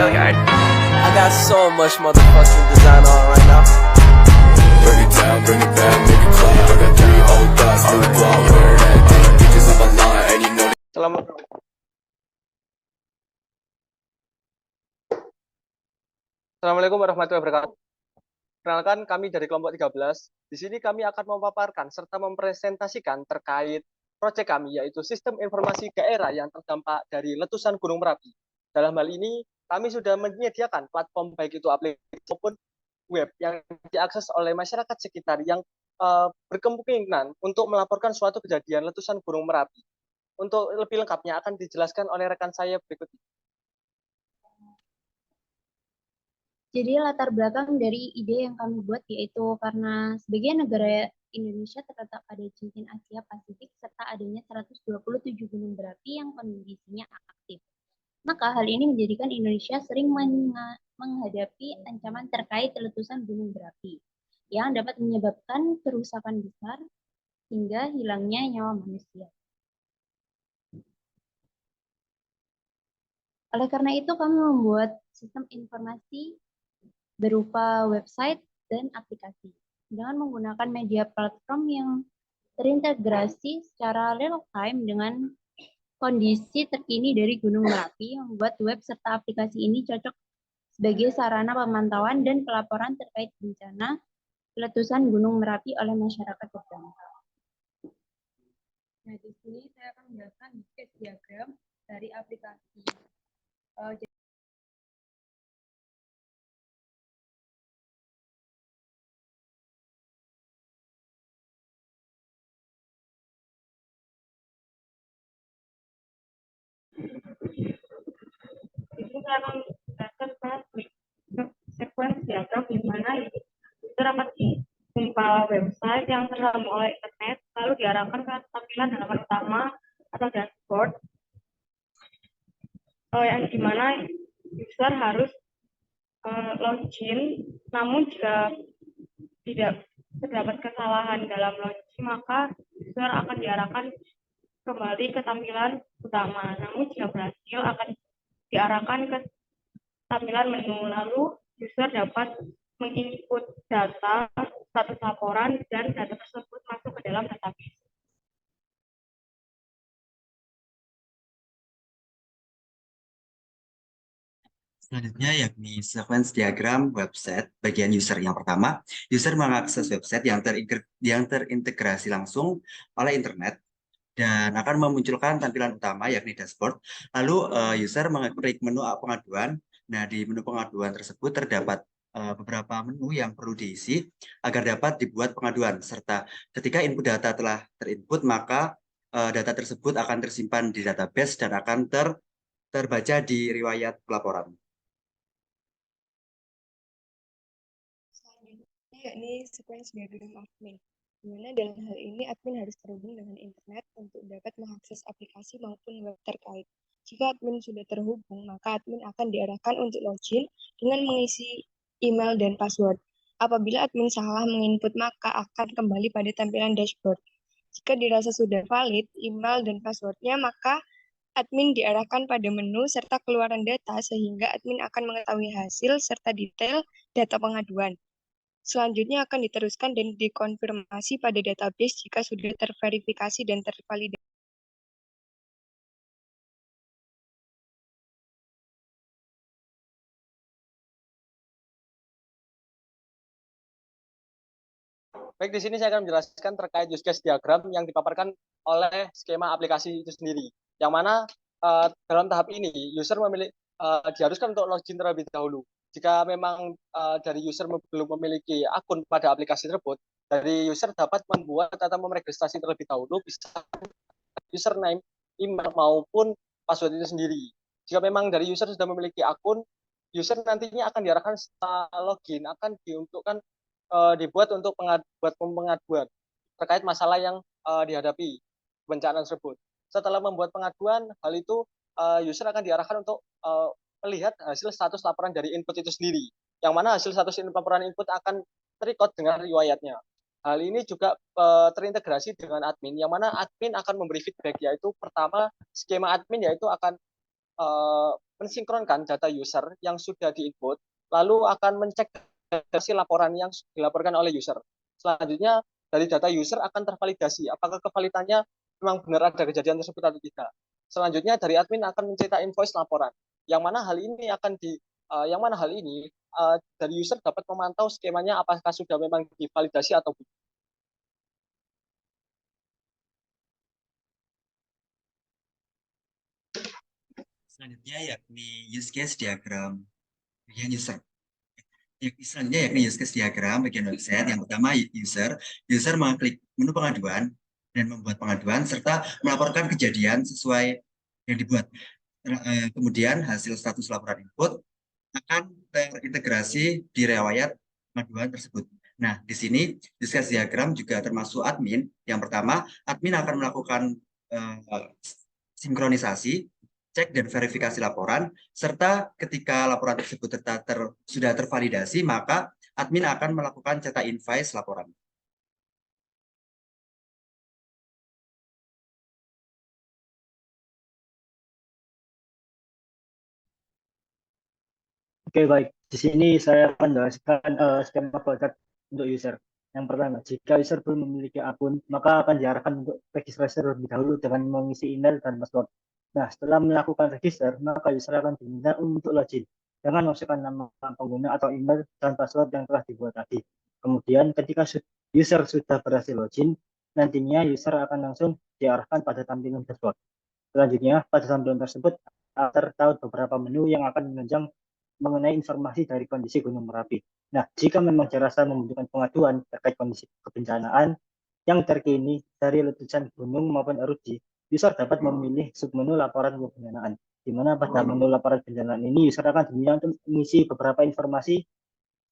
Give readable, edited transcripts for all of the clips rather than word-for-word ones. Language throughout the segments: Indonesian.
like I got so much motherfucking design on right now. Bring it down, bring it back, make it clap. I got 3 old thoughts, new block, where that bitches on my line, and you know. Selamat. Assalamualaikum warahmatullahi wabarakatuh. Perkenalkan, kami dari kelompok 13. Di sini kami akan memaparkan serta mempresentasikan terkait proyek kami, yaitu sistem informasi daerah yang terdampak dari letusan Gunung Merapi. Dalam hal ini, kami sudah menyediakan platform baik itu aplikasi maupun web yang diakses oleh masyarakat sekitar yang berkemungkinan untuk melaporkan suatu kejadian letusan Gunung Merapi. Untuk lebih lengkapnya akan dijelaskan oleh rekan saya berikut ini. Jadi latar belakang dari ide yang kami buat yaitu karena sebagian negara Indonesia terletak pada cincin Asia Pasifik serta adanya 127 gunung berapi yang kondisinya aktif. Maka hal ini menjadikan Indonesia sering menghadapi ancaman terkait letusan gunung berapi yang dapat menyebabkan kerusakan besar hingga hilangnya nyawa manusia. Oleh karena itu kami membuat sistem informasi berupa website dan aplikasi dengan menggunakan media platform yang terintegrasi secara real time dengan kondisi terkini dari Gunung Merapi yang membuat web serta aplikasi ini cocok sebagai sarana pemantauan dan pelaporan terkait bencana letusan Gunung Merapi oleh masyarakat terdampak. Nah, di sini saya akan menjelaskan case diagram dari aplikasi. Itu saya akan menjelaskan sekuensi diagram di mana user akan dibuka website yang tersambung oleh internet, lalu diarahkan ke tampilan halaman utama atau dashboard, yang dimana user harus login. Namun jika tidak terdapat kesalahan dalam login, maka user akan diarahkan kembali ke tampilan utama. Namun jika berhasil, akan diarahkan ke tampilan menu, lalu user dapat menginput data, status laporan, dan data tersebut masuk ke dalam database. Selanjutnya yakni sequence diagram website bagian user. Yang pertama, user mengakses website yang terintegrasi langsung oleh internet dan akan memunculkan tampilan utama yakni dashboard. Lalu user mengklik menu pengaduan. Nah, di menu pengaduan tersebut terdapat beberapa menu yang perlu diisi agar dapat dibuat pengaduan, serta ketika input data telah terinput, maka data tersebut akan tersimpan di database dan akan terbaca di riwayat pelaporan. Selanjutnya yakni sequence diagram admin, di mana dalam hal ini admin harus terhubung dengan internet untuk dapat mengakses aplikasi maupun web terkait. Jika admin sudah terhubung, maka admin akan diarahkan untuk login dengan mengisi email dan password. Apabila admin salah menginput, maka akan kembali pada tampilan dashboard. Jika dirasa sudah valid email dan passwordnya, maka admin diarahkan pada menu serta keluaran data sehingga admin akan mengetahui hasil serta detail data pengaduan. Selanjutnya akan diteruskan dan dikonfirmasi pada database jika sudah terverifikasi dan tervalidasi. Baik, di sini saya akan menjelaskan terkait use case diagram yang dipaparkan oleh skema aplikasi itu sendiri. Yang mana dalam tahap ini user diharuskan untuk login terlebih dahulu. Jika memang dari user belum memiliki akun pada aplikasi tersebut, dari user dapat membuat atau meregistrasi terlebih dahulu, bisa username, email maupun password itu sendiri. Jika memang dari user sudah memiliki akun, user nantinya akan diarahkan setelah login akan dibuat untuk pengaduan terkait masalah yang dihadapi bencana tersebut. Setelah membuat pengaduan, hal itu user akan diarahkan untuk melihat hasil status laporan dari input itu sendiri, yang mana hasil status laporan input akan terrecord dengan riwayatnya. Hal ini juga terintegrasi dengan admin, yang mana admin akan memberi feedback, yaitu pertama skema admin yaitu akan mensinkronkan data user yang sudah diinput, lalu akan mencek hasil laporan yang dilaporkan oleh user. Selanjutnya, dari data user akan tervalidasi apakah kevalidannya memang benar ada kejadian tersebut atau tidak. Selanjutnya, dari admin akan mencetak invoice laporan, yang mana hal ini dari user dapat memantau skemanya apakah sudah memang divalidasi atau tidak. Selanjutnya yakni use case diagram bagian user. Selanjutnya yakni use case diagram bagian website. Yang pertama user mengklik menu pengaduan dan membuat pengaduan serta melaporkan kejadian sesuai yang dibuat. Kemudian hasil status laporan input akan terintegrasi di riwayat pengaduan tersebut. Nah, di sini use case diagram juga termasuk admin. Yang pertama, admin akan melakukan sinkronisasi, cek dan verifikasi laporan, serta ketika laporan tersebut sudah tervalidasi, maka admin akan melakukan cetak invoice laporan. Oke, baik. Di sini saya akan menjelaskan skema flowchart untuk user. Yang pertama, jika user belum memiliki akun, maka akan diarahkan untuk registrasi terlebih dahulu dengan mengisi email dan password. Nah, setelah melakukan register, maka user akan diminta untuk login dengan memasukkan nama pengguna atau email dan password yang telah dibuat tadi. Kemudian, ketika user sudah berhasil login, nantinya user akan langsung diarahkan pada tampilan dashboard. Selanjutnya, pada tampilan tersebut terdapat beberapa menu yang akan menunjang mengenai informasi dari kondisi Gunung Merapi. Nah, jika memang dirasa membutuhkan pengaduan terkait kondisi kebencanaan yang terkini dari letusan gunung maupun erupsi, user dapat memilih submenu laporan kebencanaan, di mana pada menu laporan kebencanaan ini user akan diminta untuk mengisi beberapa informasi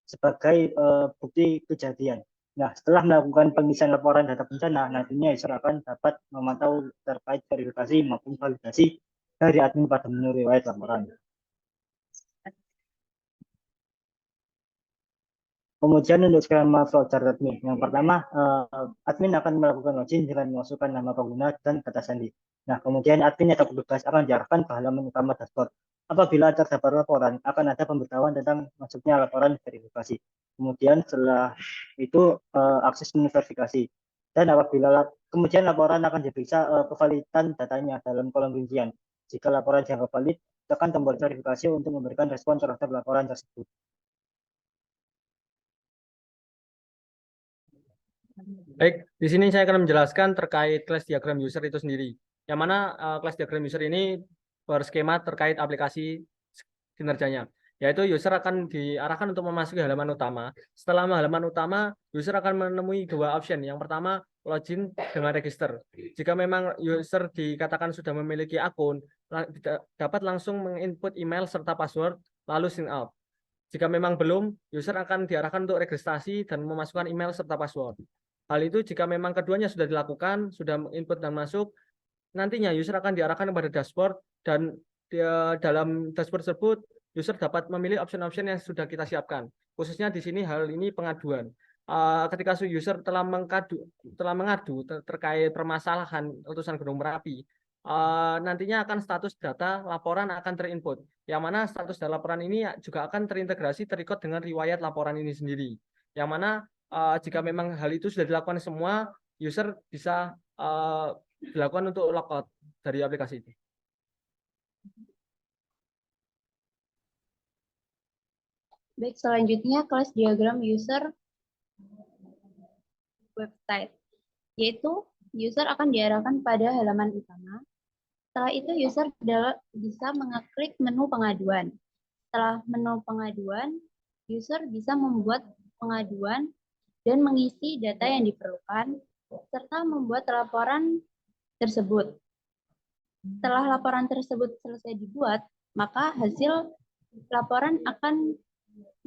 sebagai bukti kejadian. Nah, setelah melakukan pengisian laporan data bencana, nantinya user akan dapat memantau terkait verifikasi maupun validasi dari admin pada menu riwayat laporan. Kemudian untuk skema flowchart admin, yang pertama admin akan melakukan login dengan memasukkan nama pengguna dan kata sandi. Nah, kemudian admin atau petugas akan diarahkan ke halaman utama dashboard. Apabila terdapat laporan, akan ada pemberitahuan tentang masuknya laporan verifikasi. Kemudian setelah itu akses menu verifikasi. Dan kemudian laporan akan diperiksa kevalidan datanya dalam kolom rincian. Jika laporan dianggap valid, tekan tombol verifikasi untuk memberikan respon terhadap laporan tersebut. Baik, di sini saya akan menjelaskan terkait class diagram user itu sendiri. Yang mana class diagram user ini berskema terkait aplikasi kinerjanya. Yaitu user akan diarahkan untuk memasuki halaman utama. Setelah halaman utama, user akan menemui dua option. Yang pertama, login dengan register. Jika memang user dikatakan sudah memiliki akun, dapat langsung menginput email serta password, lalu sign out. Jika memang belum, user akan diarahkan untuk registrasi dan memasukkan email serta password. Hal itu jika memang keduanya sudah dilakukan, sudah input dan masuk, nantinya user akan diarahkan kepada dashboard dan dalam dashboard tersebut user dapat memilih option-option yang sudah kita siapkan. Khususnya di sini hal ini pengaduan. Ketika user telah mengadu terkait permasalahan letusan Gunung Merapi, nantinya akan status data laporan akan terinput. Yang mana status data laporan ini juga akan terintegrasi terikut dengan riwayat laporan ini sendiri. Yang mana jika memang hal itu sudah dilakukan semua, user bisa dilakukan untuk logout dari aplikasi itu. Baik, selanjutnya kelas diagram user website, yaitu user akan diarahkan pada halaman utama. Setelah itu user bisa mengeklik menu pengaduan. Setelah menu pengaduan, user bisa membuat pengaduan dan mengisi data yang diperlukan, serta membuat laporan tersebut. Setelah laporan tersebut selesai dibuat, maka hasil laporan akan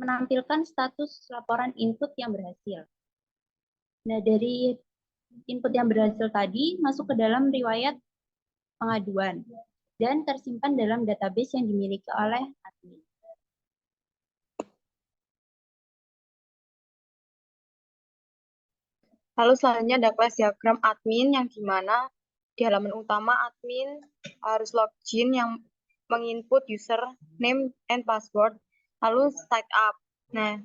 menampilkan status laporan input yang berhasil. Nah, dari input yang berhasil tadi masuk ke dalam riwayat pengaduan dan tersimpan dalam database yang dimiliki oleh admin. Lalu selanjutnya ada kelas diagram admin yang dimana di halaman utama admin harus login yang menginput username and password, lalu sign up. Nah,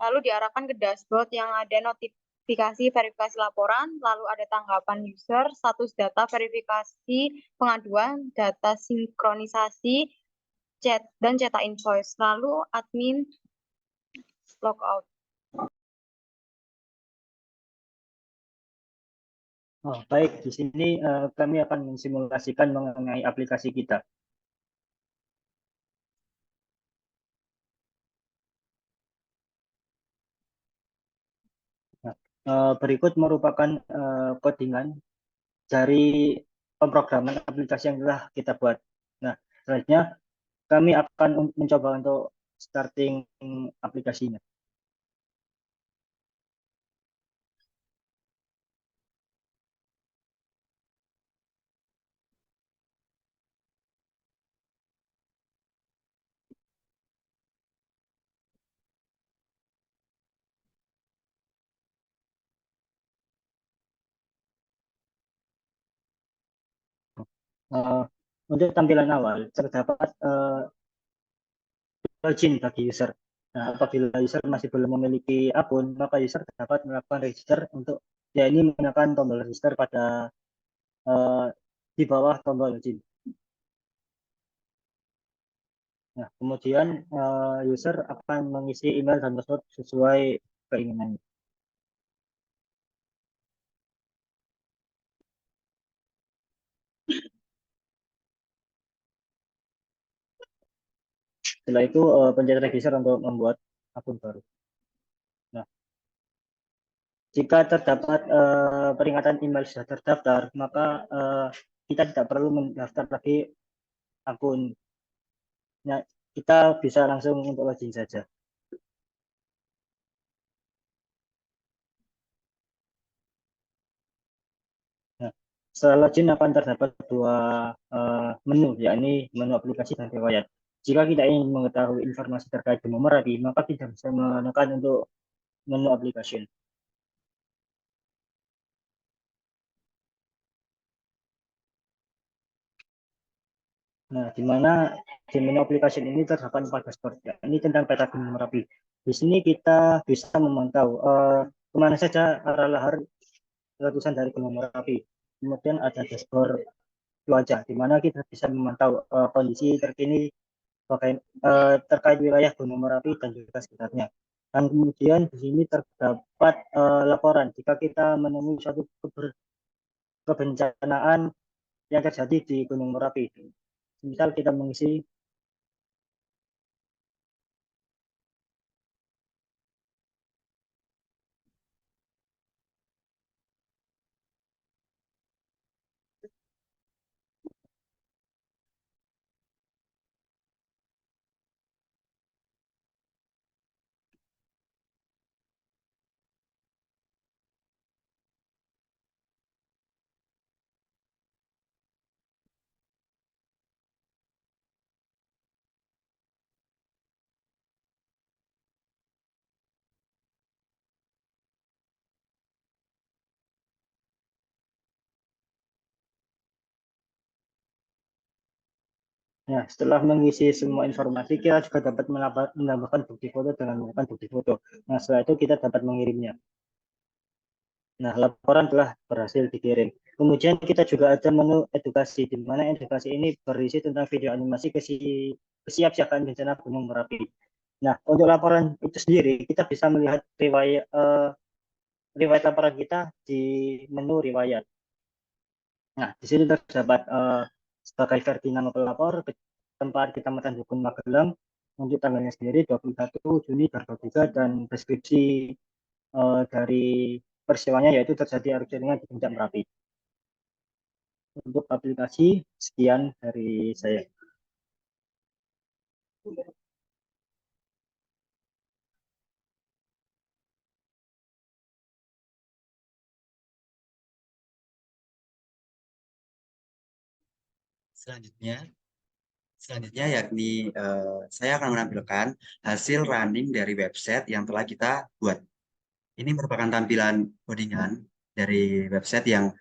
lalu diarahkan ke dashboard yang ada notifikasi verifikasi laporan, lalu ada tanggapan user, status data verifikasi pengaduan, data sinkronisasi, chat, dan cetak invoice. Lalu admin logout. Oh, baik, di sini kami akan mensimulasikan mengenai aplikasi kita. Nah, berikut merupakan codingan dari pemrograman aplikasi yang telah kita buat. Nah, selanjutnya kami akan mencoba untuk starting aplikasinya. Eh, untuk tampilan awal terdapat login bagi user. Nah, apabila user masih belum memiliki akun, maka user dapat melakukan register untuk ya ini menggunakan tombol register pada eh, di bawah tombol login. Nah, kemudian user akan mengisi email dan password sesuai keinginannya. Setelah itu pencet register untuk membuat akun baru. Nah, jika terdapat peringatan email sudah terdaftar, maka kita tidak perlu mendaftar lagi akun. Nah, kita bisa langsung untuk login saja. Nah, setelah login akan terdapat dua menu, yakni menu aplikasi dan riwayat. Jika kita ingin mengetahui informasi terkait Gunung Merapi, maka kita bisa menekan untuk menu aplikasi. Nah, di mana di menu aplikasi ini terdapat 4 dashboard, ya. Ini tentang peta Gunung Merapi. Di sini kita bisa memantau kemana saja arah lahar letusan dari Gunung Merapi. Kemudian ada dashboard cuaca, di mana kita bisa memantau kondisi terkini terkait wilayah Gunung Merapi dan juga sekitarnya. Dan kemudian di sini terdapat laporan jika kita menemui suatu kebencanaan yang terjadi di Gunung Merapi. Misal kita mengisi Nah, setelah mengisi semua informasi, kita juga dapat menambahkan bukti foto dengan menggunakan bukti foto. Nah, setelah itu kita dapat mengirimnya. Nah, laporan telah berhasil dikirim. Kemudian kita juga ada menu edukasi, di mana edukasi ini berisi tentang video animasi kesiapsiagaan bencana Gunung Merapi. Nah, untuk laporan itu sendiri, kita bisa melihat riwayat laporan kita di menu riwayat. Nah, di sini terdapat sebagai versi nama pelapor, tempat Kecamatan Dukun Magelang, untuk tanggalnya sendiri 21 Juni 2023 dan deskripsi dari peristiwanya yaitu terjadi erupsi ringan di Puncak Merapi. Untuk aplikasi, sekian dari saya. Selanjutnya yakni saya akan menampilkan hasil running dari website yang telah kita buat. Ini merupakan tampilan codingan dari website yang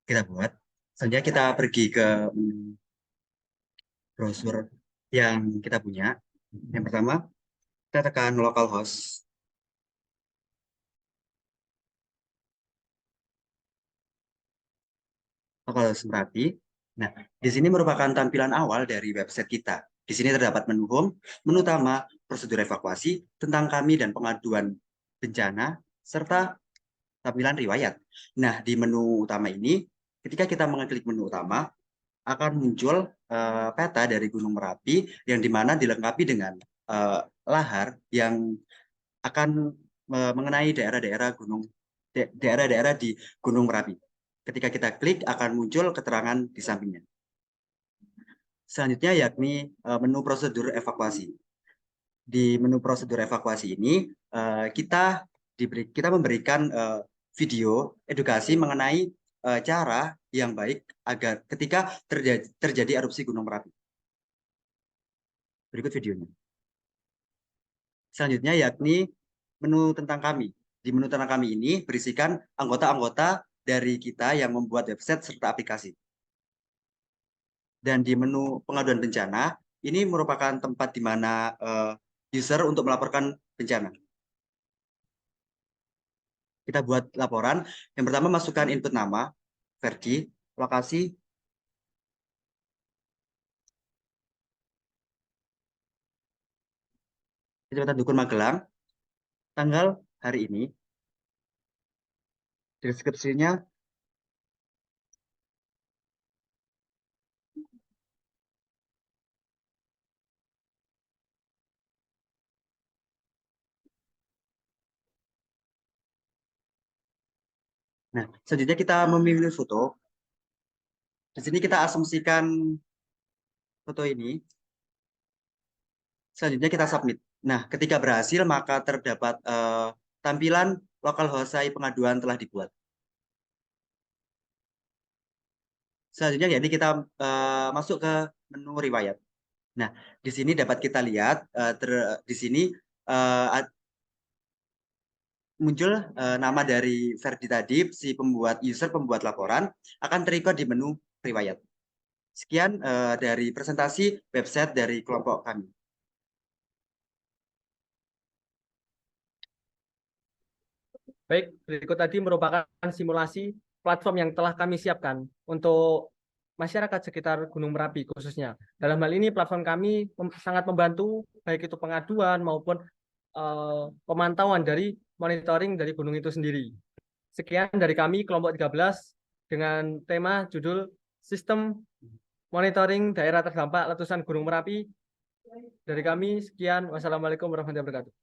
kita buat. Selanjutnya kita pergi ke brosur yang kita punya. Yang pertama, kita tekan localhost. Localhost Merapi. Nah, di sini merupakan tampilan awal dari website kita. Di sini terdapat menu home, menu utama, prosedur evakuasi, tentang kami dan pengaduan bencana, serta tampilan riwayat. Nah, di menu utama ini, ketika kita mengklik menu utama, akan muncul peta dari Gunung Merapi yang dimana dilengkapi dengan lahar yang akan mengenai daerah-daerah di Gunung Merapi. Ketika kita klik akan muncul keterangan di sampingnya. Selanjutnya yakni menu prosedur evakuasi. Di menu prosedur evakuasi ini kita memberikan video edukasi mengenai cara yang baik agar ketika terjadi erupsi Gunung Merapi. Berikut videonya. Selanjutnya yakni menu tentang kami. Di menu tentang kami ini berisikan anggota-anggota dari kita yang membuat website serta aplikasi. Dan di menu pengaduan bencana, ini merupakan tempat di mana user untuk melaporkan bencana. Kita buat laporan. Yang pertama masukkan input nama, versi, lokasi, Kecamatan Dukun Magelang, tanggal hari ini, deskripsinya, nah, selanjutnya kita memilih foto. Di sini kita asumsikan foto ini. Selanjutnya kita submit. Nah, ketika berhasil maka terdapat tampilan localhost pengaduan telah dibuat. Selanjutnya yakni kita masuk ke menu riwayat. Nah, di sini dapat kita lihat di sini muncul nama dari Ferdi tadi, si user pembuat laporan akan terikut di menu riwayat. Sekian dari presentasi website dari kelompok kami. Baik, berikut tadi merupakan simulasi platform yang telah kami siapkan untuk masyarakat sekitar Gunung Merapi khususnya. Dalam hal ini platform kami sangat membantu baik itu pengaduan maupun pemantauan dari monitoring dari gunung itu sendiri. Sekian dari kami kelompok 13 dengan tema judul Sistem Monitoring Daerah Terdampak Letusan Gunung Merapi. Dari kami sekian. Wassalamualaikum warahmatullahi wabarakatuh.